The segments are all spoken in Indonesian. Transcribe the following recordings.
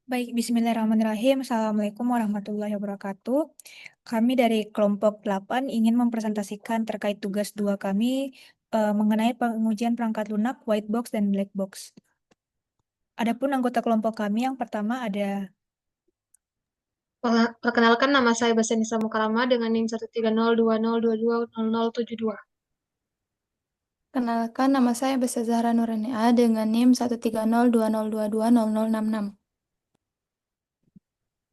Baik, bismillahirrahmanirrahim. Assalamualaikum warahmatullahi wabarakatuh. Kami dari kelompok 8 ingin mempresentasikan terkait tugas 2 kami mengenai pengujian perangkat lunak, white box, dan black box. Adapun anggota kelompok kami yang pertama ada Perkenalkan, nama saya Basenisa Mukarama dengan NIM 13020220072. Kenalkan, nama saya Besa Zahra Nurania dengan NIM 13020220066.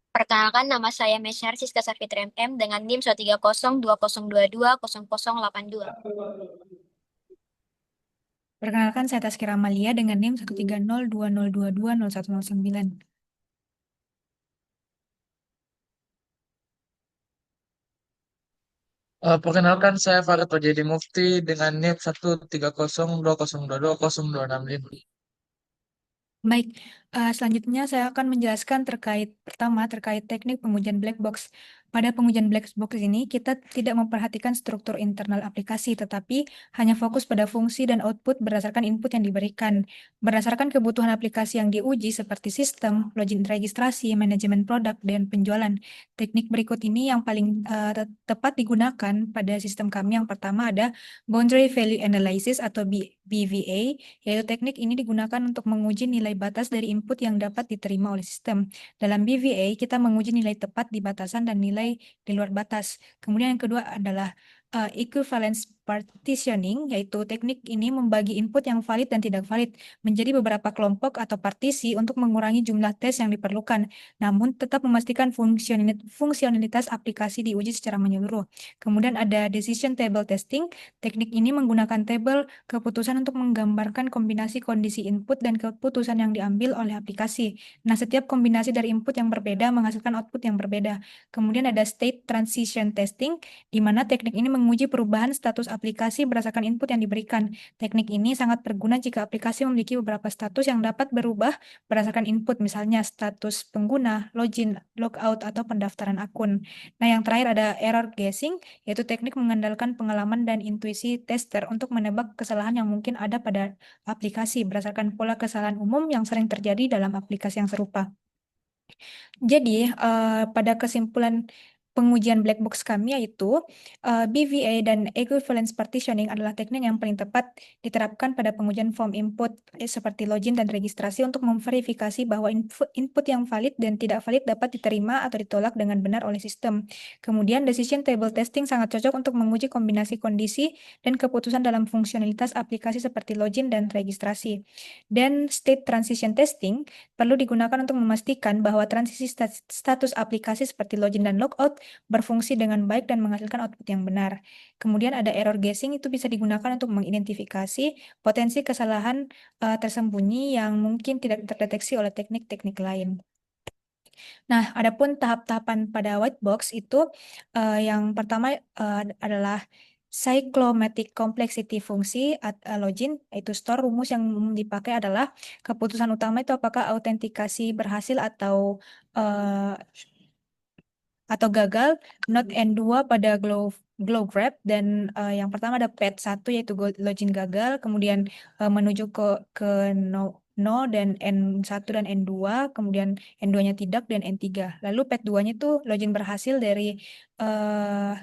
Perkenalkan, nama saya Mesyar Siska Safitri MM dengan NIM 13020220082. Perkenalkan, saya Taskira Amalia dengan NIM 13020222109. Perkenalkan, saya Farid Wajidi Mufti dengan NIM 13020222065. Baik, selanjutnya saya akan menjelaskan terkait teknik pengujian black box. Pada pengujian black box ini, kita tidak memperhatikan struktur internal aplikasi, tetapi hanya fokus pada fungsi dan output berdasarkan input yang diberikan. Berdasarkan kebutuhan aplikasi yang diuji seperti sistem, login registrasi, manajemen produk, dan penjualan. Teknik berikut ini yang paling tepat digunakan pada sistem kami. Yang pertama ada Boundary Value Analysis atau BVA, yaitu teknik ini digunakan untuk menguji nilai batas dari input yang dapat diterima oleh sistem. Dalam BVA, kita menguji nilai tepat di batasan dan nilai di luar batas. Kemudian yang kedua adalah equivalence partitioning, yaitu teknik ini membagi input yang valid dan tidak valid menjadi beberapa kelompok atau partisi untuk mengurangi jumlah tes yang diperlukan, namun tetap memastikan fungsionalitas aplikasi diuji secara menyeluruh. Kemudian ada decision table testing. Teknik ini menggunakan tabel keputusan untuk menggambarkan kombinasi kondisi input dan keputusan yang diambil oleh aplikasi. Nah, setiap kombinasi dari input yang berbeda menghasilkan output yang berbeda. Kemudian ada state transition testing, di mana teknik ini menguji perubahan status aplikasi berdasarkan input yang diberikan. Teknik ini sangat berguna jika aplikasi memiliki beberapa status yang dapat berubah berdasarkan input, misalnya status pengguna, login, logout, atau pendaftaran akun. Nah, yang terakhir ada error guessing, yaitu teknik mengandalkan pengalaman dan intuisi tester untuk menebak kesalahan yang mungkin ada pada aplikasi berdasarkan pola kesalahan umum yang sering terjadi dalam aplikasi yang serupa. Jadi, pada kesimpulan pengujian black box kami yaitu BVA dan equivalence partitioning adalah teknik yang paling tepat diterapkan pada pengujian form input seperti login dan registrasi untuk memverifikasi bahwa input yang valid dan tidak valid dapat diterima atau ditolak dengan benar oleh sistem. Kemudian decision table testing sangat cocok untuk menguji kombinasi kondisi dan keputusan dalam fungsionalitas aplikasi seperti login dan registrasi. Dan state transition testing perlu digunakan untuk memastikan bahwa transisi status aplikasi seperti login dan logout berfungsi dengan baik dan menghasilkan output yang benar. Kemudian ada error guessing, itu bisa digunakan untuk mengidentifikasi potensi kesalahan tersembunyi yang mungkin tidak terdeteksi oleh teknik-teknik lain. Nah, adapun tahap-tahapan pada white box itu yang pertama adalah cyclomatic complexity fungsi login, yaitu store. Rumus yang dipakai adalah keputusan utama itu apakah autentikasi berhasil eh, atau gagal, not N2 pada glow grab, dan yang pertama ada pad 1 yaitu login gagal, kemudian menuju ke no, no dan N1 dan N2, kemudian N2-nya tidak dan N3. Lalu pad 2-nya itu login berhasil dari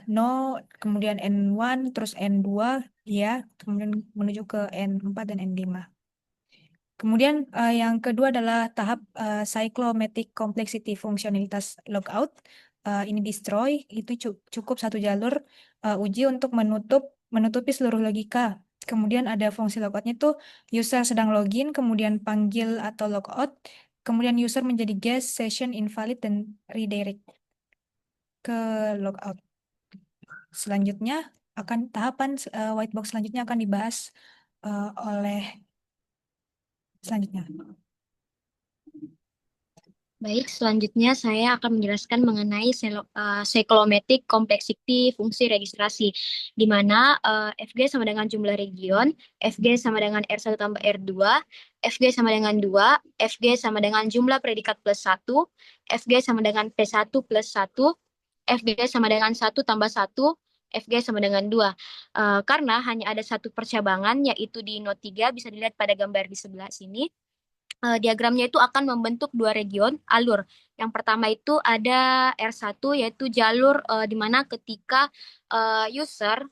no, kemudian N1, terus N2, ya, kemudian menuju ke N4 dan N5. Kemudian yang kedua adalah tahap cyclomatic complexity fungsionalitas logout. Ini destroy, itu cukup satu jalur uji untuk menutupi seluruh logika. Kemudian ada fungsi logoutnya itu user sedang login, kemudian panggil atau logout, kemudian user menjadi guest, session invalid, dan redirect ke logout. Selanjutnya tahapan white box selanjutnya akan dibahas oleh selanjutnya. Baik, selanjutnya saya akan menjelaskan mengenai cyclomatic complexity fungsi registrasi, di mana Fg sama dengan jumlah region, Fg sama dengan R1 tambah R2, Fg sama dengan 2, Fg sama dengan jumlah predikat plus 1, Fg sama dengan P1 plus 1, Fg sama dengan 1 tambah 1, Fg sama dengan 2. Karena hanya ada satu percabangan, yaitu di not 3, bisa dilihat pada gambar di sebelah sini. diagramnya itu akan membentuk dua region alur. Yang pertama itu ada R1 yaitu jalur di mana ketika user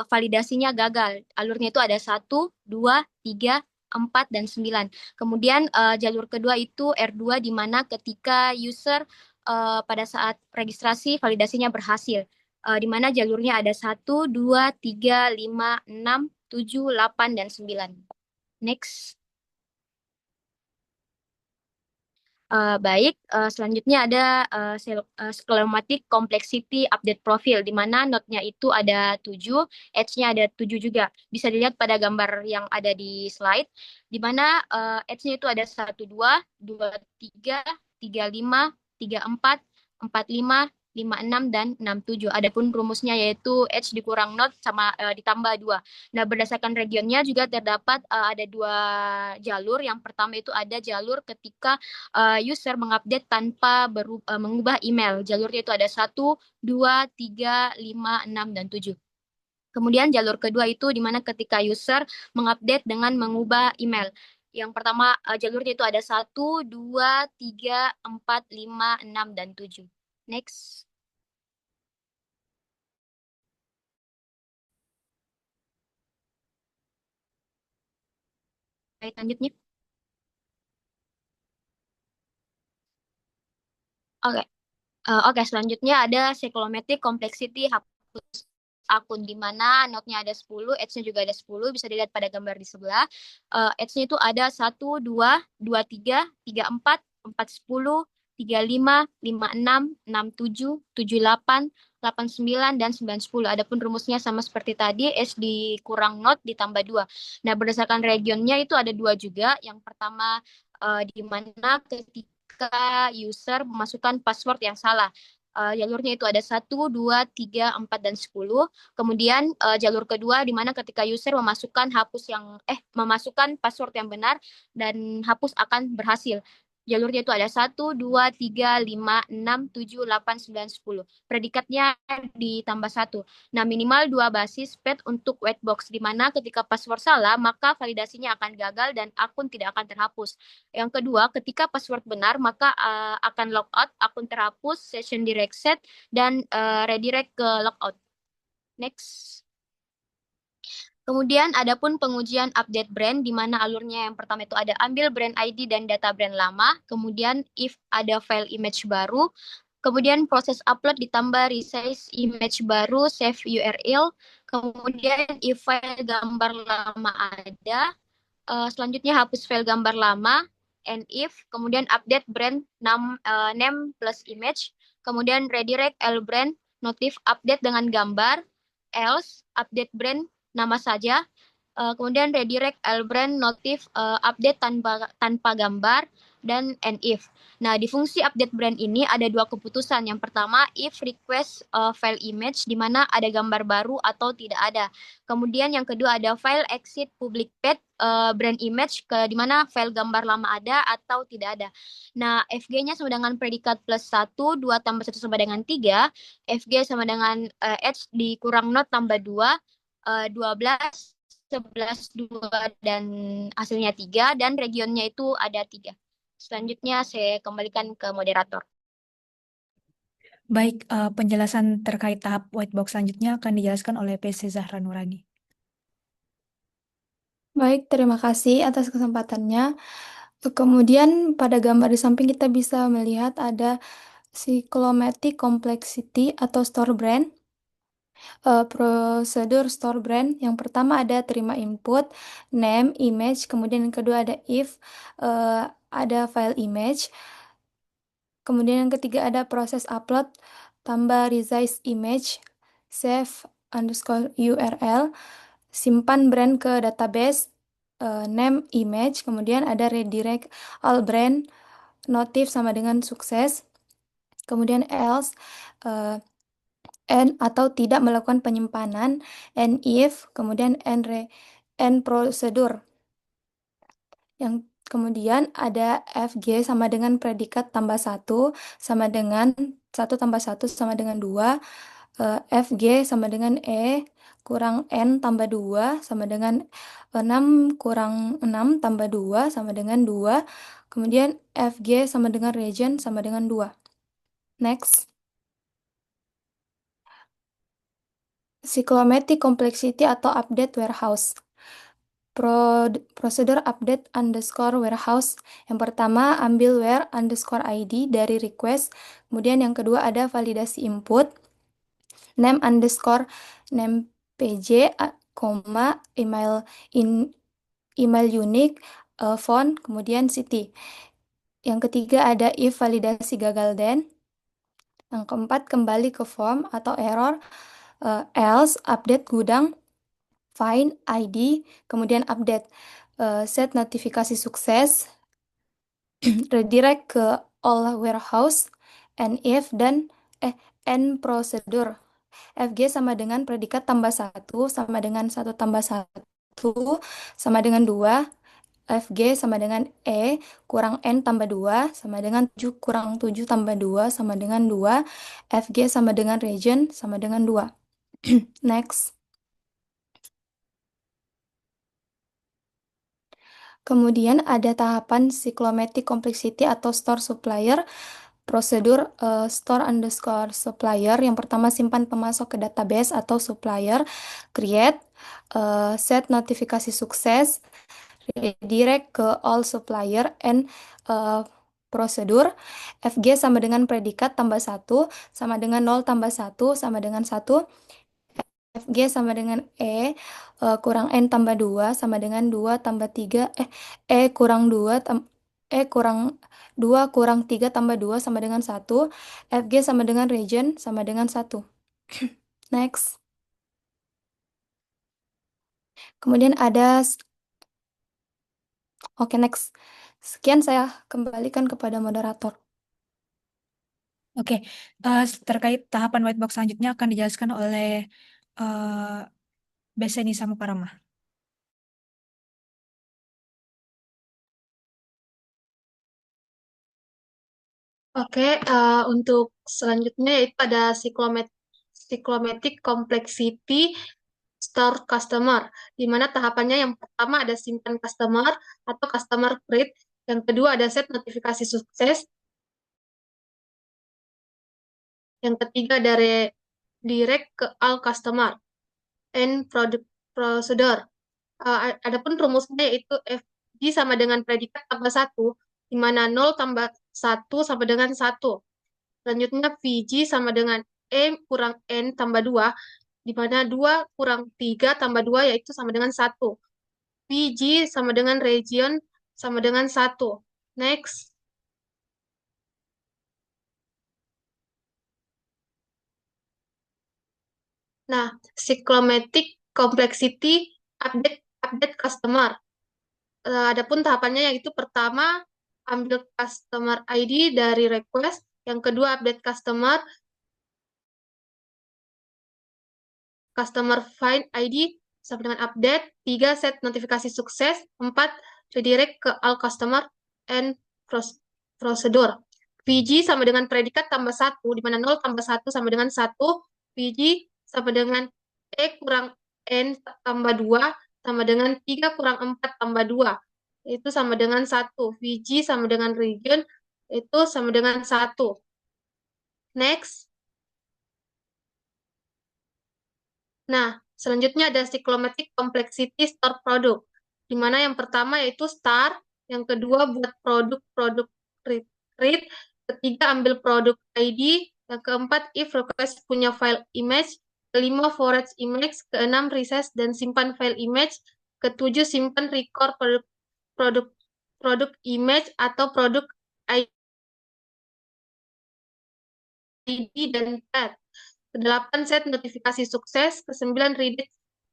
validasinya gagal. Alurnya itu ada 1, 2, 3, 4, dan 9. Kemudian jalur kedua itu R2 di mana ketika user pada saat registrasi validasinya berhasil. Di mana jalurnya ada 1, 2, 3, 5, 6, 7, 8, dan 9. Next. Baik, selanjutnya ada schematic complexity update profile, di mana node-nya itu ada 7, edge-nya ada 7 juga. Bisa dilihat pada gambar yang ada di slide, di mana edge-nya itu ada 1, 2, 2, 3, 3, 5, 3, 4, 4, 5, 5, 6, dan 6, 7. Adapun rumusnya yaitu edge dikurang node sama ditambah 2. Nah, berdasarkan regionnya juga terdapat ada 2 jalur. Yang pertama itu ada jalur ketika user mengupdate tanpa mengubah email. Jalurnya itu ada 1, 2, 3, 5, 6, dan 7. Kemudian jalur kedua itu di mana ketika user mengupdate dengan mengubah email. Yang pertama jalurnya itu ada 1, 2, 3, 4, 5, 6, dan 7. Next. Baik, lanjutnya. Oke. Oke, selanjutnya ada cyclomatic complexity hapus akun, di mana node-nya ada 10, edge-nya juga ada 10, bisa dilihat pada gambar di sebelah. Edge-nya itu ada 1, 2, 2, 3, 3, 4, 4, 10, 3, 5, 5, 6, 6, 7, 7, 8, 8, 9, dan 9, 10. Adapun rumusnya sama seperti tadi, edge dikurang node ditambah 2. Nah, berdasarkan regionnya itu ada 2 juga. Yang pertama, di mana ketika user memasukkan password yang salah. Jalurnya itu ada 1, 2, 3, 4, dan 10. Kemudian jalur kedua di mana ketika user memasukkan password yang benar dan hapus akan berhasil. Jalurnya itu ada 1, 2, 3, 5, 6, 7, 8, 9, 10. Predikatnya ditambah 1. Nah, minimal 2 basis pad untuk whitebox, di mana ketika password salah, maka validasinya akan gagal dan akun tidak akan terhapus. Yang kedua, ketika password benar, maka akan logout, akun terhapus, session direct set, dan redirect ke logout. Next. Kemudian adapun pengujian update brand, di mana alurnya yang pertama itu ada ambil brand ID dan data brand lama, kemudian if ada file image baru, kemudian proses upload ditambah resize image baru, save URL, kemudian if file gambar lama ada, selanjutnya hapus file gambar lama, and if, kemudian update brand name plus image, kemudian redirect L brand, notif update dengan gambar, else update brand nama saja, kemudian redirect L brand notif update tanpa gambar, dan and if. Nah, di fungsi update brand ini ada 2 keputusan. Yang pertama, if request file image, di mana ada gambar baru atau tidak ada. Kemudian yang kedua ada file exit public path brand image, di mana file gambar lama ada atau tidak ada. Nah, FG-nya sama dengan predikat plus 1, 2 tambah 1 sama dengan 3, FG sama dengan edge dikurang not tambah 2, 12, 11, 2, dan hasilnya 3, dan regionnya itu ada 3. Selanjutnya saya kembalikan ke moderator. Baik, penjelasan terkait tahap whitebox selanjutnya akan dijelaskan oleh PC Zahra Nurani. Baik, terima kasih atas kesempatannya. Kemudian pada gambar di samping kita bisa melihat ada cyclomatic complexity atau store brand. Prosedur store brand yang pertama ada terima input, name, image, kemudian yang kedua ada if, ada file image, kemudian yang ketiga ada proses upload, tambah resize image, save underscore URL, simpan brand ke database, name, image, kemudian ada redirect all brand, notif sama dengan sukses, kemudian else, and atau tidak melakukan penyimpanan, and if, kemudian and prosedur. Yang kemudian ada FG sama dengan predikat tambah 1 sama dengan 1 tambah 1 sama dengan 2, FG sama dengan E, kurang N tambah 2 sama dengan 6 kurang 6 tambah 2 sama dengan 2. Kemudian FG sama dengan region sama dengan 2. Next. Cyclomatic complexity atau update warehouse. Prosedur update underscore warehouse. Yang pertama, ambil where underscore ID dari request. Kemudian yang kedua ada validasi input. Name underscore name pj, email unique, phone, kemudian city. Yang ketiga ada if validasi gagal then. Yang keempat kembali ke form atau error. Else update gudang, find ID, kemudian update. Set notifikasi sukses, redirect ke all warehouse, and if dan and procedure. FG sama dengan predikat tambah 1 sama dengan 1 tambah 1 sama dengan 2. FG sama dengan E kurang N tambah 2 sama dengan 7 kurang 7 tambah 2 sama dengan 2. FG sama dengan region sama dengan 2. Next. Kemudian ada tahapan cyclomatic complexity atau store supplier. Prosedur store underscore supplier. Yang pertama simpan pemasok ke database atau supplier. Create. Set notifikasi sukses. Redirect ke all supplier and prosedur. FG sama dengan predikat tambah 1 sama dengan 0 tambah 1 sama dengan 1. FG sama dengan kurang N tambah 2 sama dengan 2 tambah 3. Kurang 2 kurang 2 kurang 3 tambah 2 sama dengan 1. FG sama dengan region sama dengan 1. Next. Kemudian ada Oke, next. Sekian saya kembalikan kepada moderator. Oke, terkait tahapan white box selanjutnya akan dijelaskan oleh Beseni Samukarama. Oke, untuk selanjutnya yaitu ada cyclomatic complexity store customer, di mana tahapannya yang pertama ada simpan customer atau customer create, yang kedua ada set notifikasi sukses, yang ketiga dari direct ke all customer, and product procedure. Adapun rumusnya yaitu FG sama dengan predikat tambah 1, di mana 0 tambah 1 sama dengan 1. Selanjutnya VG sama dengan E kurang N tambah 2, di mana 2 kurang 3 tambah 2 yaitu sama dengan 1. VG sama dengan region sama dengan 1. Next. Nah, cyclomatic complexity update customer. Adapun tahapannya yaitu pertama ambil customer ID dari request, yang kedua update customer find ID sama dengan update, 3 set notifikasi sukses, 4 redirect ke all customer and procedure. VG sama dengan predikat tambah 1, di mana 0 tambah 1 sama dengan 1, VG sama dengan E kurang N tambah 2 sama dengan 3 kurang 4 tambah 2, itu sama dengan 1. VG sama dengan region, itu sama dengan 1. Next. Nah, selanjutnya ada cyclomatic complexity store product, di mana yang pertama yaitu start, yang kedua buat produk read, ketiga ambil produk ID, yang keempat if request punya file image, kelima forage image, keenam resize dan simpan file image, ketujuh simpan record produk image atau produk ID dan tab. Ke-8 set notifikasi sukses, ke-9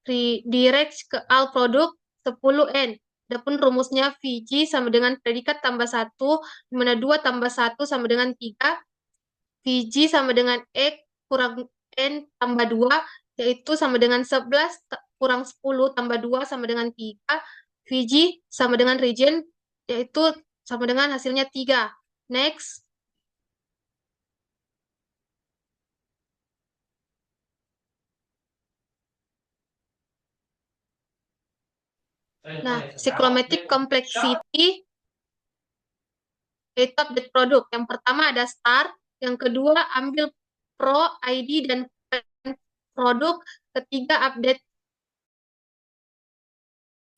redirect ke all produk, 10 N. Adapun rumusnya VG sama dengan predikat tambah 1, di mana 2 tambah 1 sama dengan 3, VG sama dengan E kurang N tambah 2, yaitu sama dengan 11 kurang 10 tambah 2 sama dengan 3, VG sama dengan region, yaitu sama dengan hasilnya 3. Next. Nah, cyclomatic complexity itu update produk. Yang pertama ada start, yang kedua ambil pro, ID, dan produk, ketiga update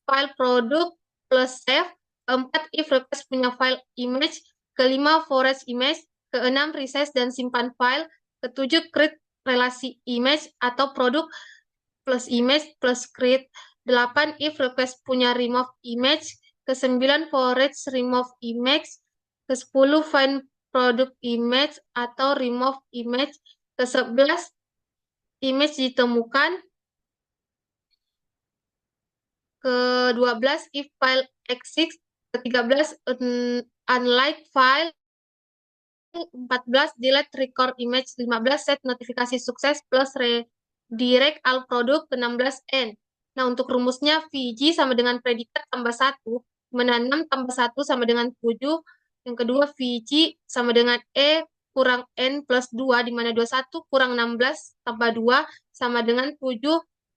file produk plus save, keempat if request punya file image, kelima forest image, keenam resize dan simpan file, ketujuh create relasi image atau produk plus image plus create, delapan if request punya remove image, kesembilan forest remove image, ke-10 find product image atau remove image, ke-11 image ditemukan, ke-12 if file exists, ke-13 unlike file, 14 delete record image, 15 set notifikasi sukses plus redirect all product, ke-16 end. Nah, untuk rumusnya VG sama dengan predikat tambah 1, mana 6 tambah 1 sama dengan 7. Yang kedua VG sama dengan E kurang N plus 2, di mana 21 kurang 16 tambah 2 sama dengan 7.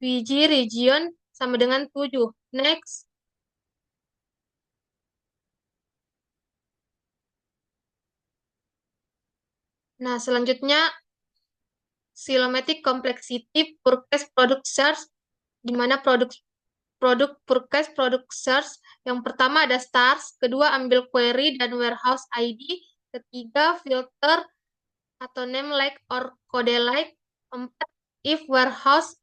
VG region sama dengan 7. Next. Nah, selanjutnya cyclomatic complexity purchase product search, di mana produk purchase product search. Yang pertama ada stars, kedua ambil query dan warehouse ID, ketiga filter atau name like or kode like, empat if warehouse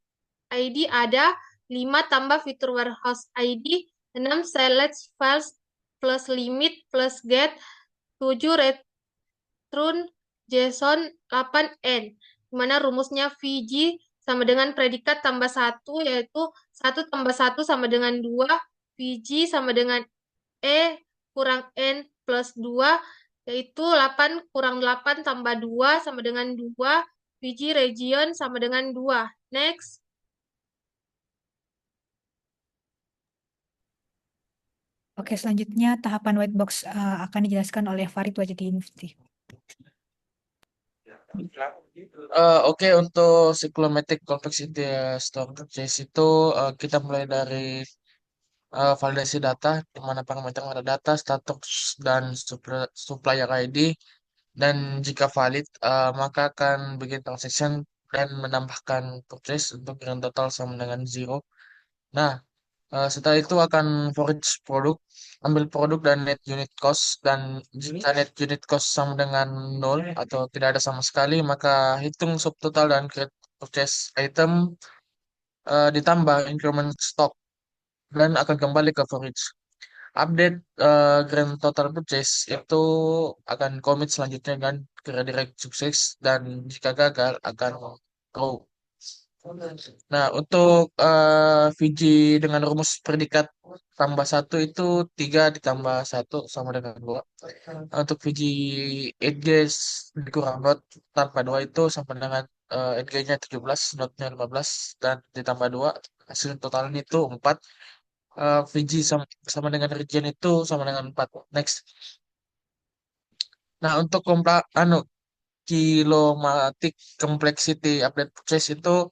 ID ada, 5 tambah fitur warehouse ID, 6 select files plus limit plus get, 7 return JSON, 8 N. Dimana rumusnya VG sama dengan predikat tambah 1, yaitu 1 tambah 1 sama dengan 2, VG sama dengan E kurang N plus 2, yaitu 8 kurang 8 tambah 2 sama dengan 2, VG region sama dengan 2. Next. Oke, selanjutnya tahapan white box akan dijelaskan oleh Farid Wajidi Mufti. Oke, untuk cyclomatic complexity store purchase itu kita mulai dari validasi data, di mana parameter ada data, status, dan supplier ID. Dan jika valid, maka akan bikin transaction dan menambahkan purchase untuk grand total sama dengan 0. Nah, setelah itu akan for each produk, ambil produk dan net unit cost, dan jika net unit cost sama dengan 0 atau tidak ada sama sekali, maka hitung subtotal dan create purchase item, ditambah increment stock, dan akan kembali ke for each. Update grand total purchase itu akan commit selanjutnya dan ke redirect sukses, dan jika gagal akan throw. Nah, untuk VG dengan rumus predikat tambah 1 itu 3 ditambah 1 sama dengan 2. Untuk VG 8G dikurang not tambah 2 itu sama dengan 8G-nya 17, notnya 15, dan ditambah 2, hasil totalnya itu 4. VG sama dengan region itu sama dengan 4. Next. Nah, untuk kilomatic complexity update purchase itu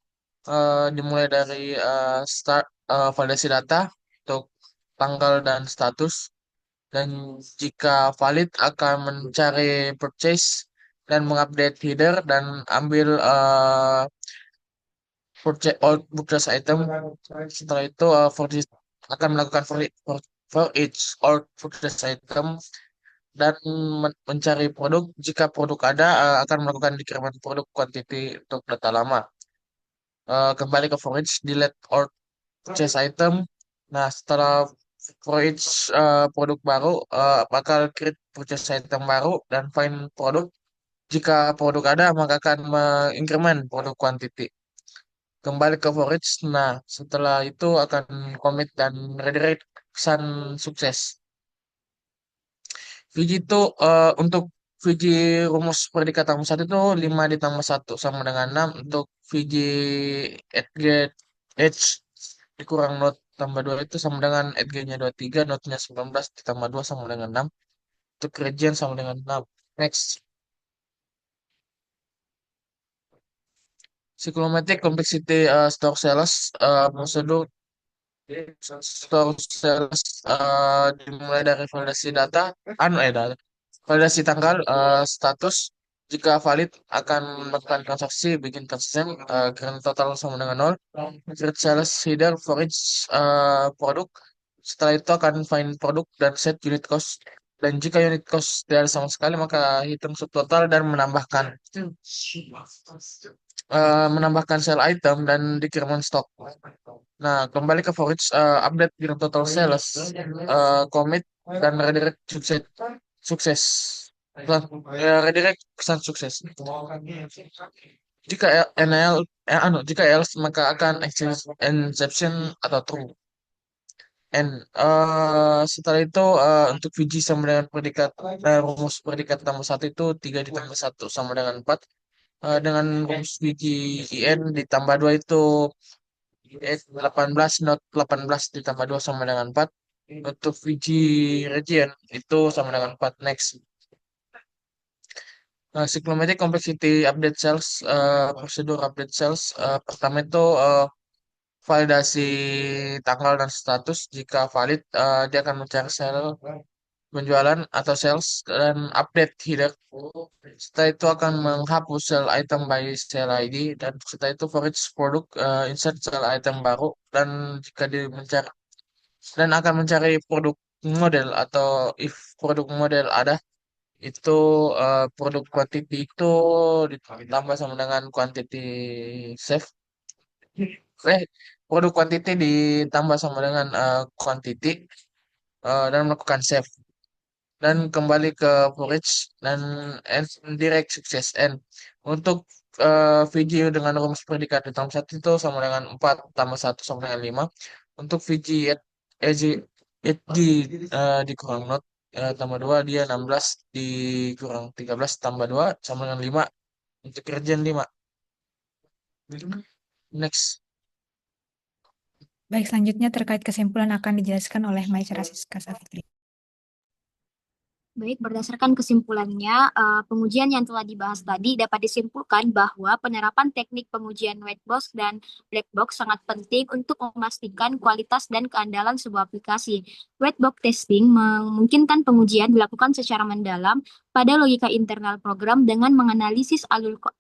dimulai dari start validasi data untuk tanggal dan status, dan jika valid akan mencari purchase dan mengupdate header dan ambil purchase all purchase item. Setelah itu akan melakukan for each all purchase item dan mencari produk. Jika produk ada, akan melakukan dikiriman produk quantity untuk data lama. Kembali ke for each, delete or purchase item. Nah, setelah for each produk baru, bakal create purchase item baru dan find produk. Jika produk ada, maka akan mengincrement produk quantity. Kembali ke for each. Nah, setelah itu akan commit dan redirect pesan sukses. VG itu untuk VG rumus predikat tambah 1 itu 5 ditambah 1 sama dengan 6. Untuk VG at get H dikurang not tambah 2 itu sama dengan at nya 23, notnya 19 ditambah 2 sama dengan 6. Untuk region sama dengan 6. Next. Cyclomatic complexity store sales prosedur Store sales dimulai dari validasi data, data. Validasi tanggal, status, jika valid akan melakukan transaksi, bikin transaction, current total sama dengan 0. Create sales header for each produk. Setelah itu akan find produk dan set unit cost. Dan jika unit cost tidak ada sama sekali, maka hitung subtotal dan menambahkan sell item dan dikirimkan stok. Nah, kembali ke for each update bilang total sales, commit dan redirect sukses. Sukses. Redirect pesan sukses. Jika jika else maka akan exception atau true. Setelah itu untuk VG sama dengan rumus predikat tambah 1 itu 3 ditambah 1 sama dengan 4. Dengan rumus VG IN ditambah 2 itu 18, not 18 ditambah 2 sama dengan 4. Untuk VG region itu sama dengan 4. Next. Cyclomatic complexity update cells, prosedur update cells. Pertama itu validasi tanggal dan status. Jika valid, dia akan mencari sel penjualan atau sales dan update header. Setelah itu akan menghapus sel item by sel ID dan setelah itu for each produk insert sel item baru dan jika dia mencari dan akan mencari produk model atau if produk model ada itu produk quantity itu ditambah sama dengan quantity save. Produk quantity ditambah sama dengan quantity dan melakukan save dan kembali ke forage dan end direct sukses end. Untuk VG dengan rumus predikat ditambah 1 itu sama dengan 4 tambah 1 sama dengan 5. Untuk VG EG dikurang not tambah 2 dia 16 dikurang 13 tambah 2 sama dengan 5 untuk kerjaan 5. Next. Baik, selanjutnya terkait kesimpulan akan dijelaskan oleh Maisara Siska Safitri. Baik, berdasarkan kesimpulannya, pengujian yang telah dibahas tadi dapat disimpulkan bahwa penerapan teknik pengujian white box dan black box sangat penting untuk memastikan kualitas dan keandalan sebuah aplikasi. White box testing memungkinkan pengujian dilakukan secara mendalam pada logika internal program dengan menganalisis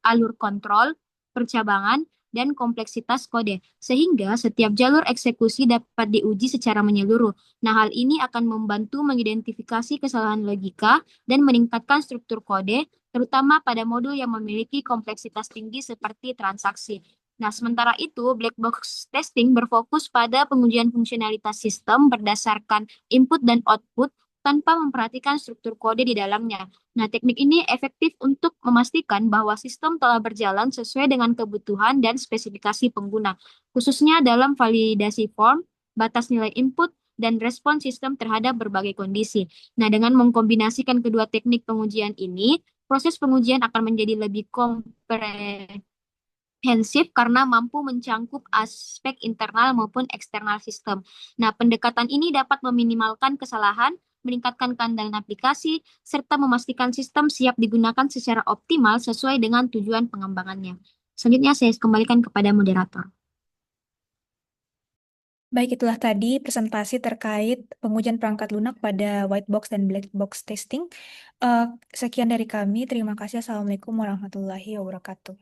alur kontrol, percabangan, dan kompleksitas kode, sehingga setiap jalur eksekusi dapat diuji secara menyeluruh. Nah, hal ini akan membantu mengidentifikasi kesalahan logika dan meningkatkan struktur kode, terutama pada modul yang memiliki kompleksitas tinggi seperti transaksi. Nah, sementara itu, black box testing berfokus pada pengujian fungsionalitas sistem berdasarkan input dan output tanpa memperhatikan struktur kode di dalamnya. Nah, teknik ini efektif untuk memastikan bahwa sistem telah berjalan sesuai dengan kebutuhan dan spesifikasi pengguna, khususnya dalam validasi form, batas nilai input, dan respon sistem terhadap berbagai kondisi. Nah, dengan mengkombinasikan kedua teknik pengujian ini, proses pengujian akan menjadi lebih komprehensif karena mampu mencangkup aspek internal maupun eksternal sistem. Nah, pendekatan ini dapat meminimalkan kesalahan, meningkatkan keandalan aplikasi, serta memastikan sistem siap digunakan secara optimal sesuai dengan tujuan pengembangannya. Selanjutnya saya kembalikan kepada moderator. Baik, itulah tadi presentasi terkait pengujian perangkat lunak pada white box dan black box testing. Sekian dari kami. Terima kasih. Assalamualaikum warahmatullahi wabarakatuh.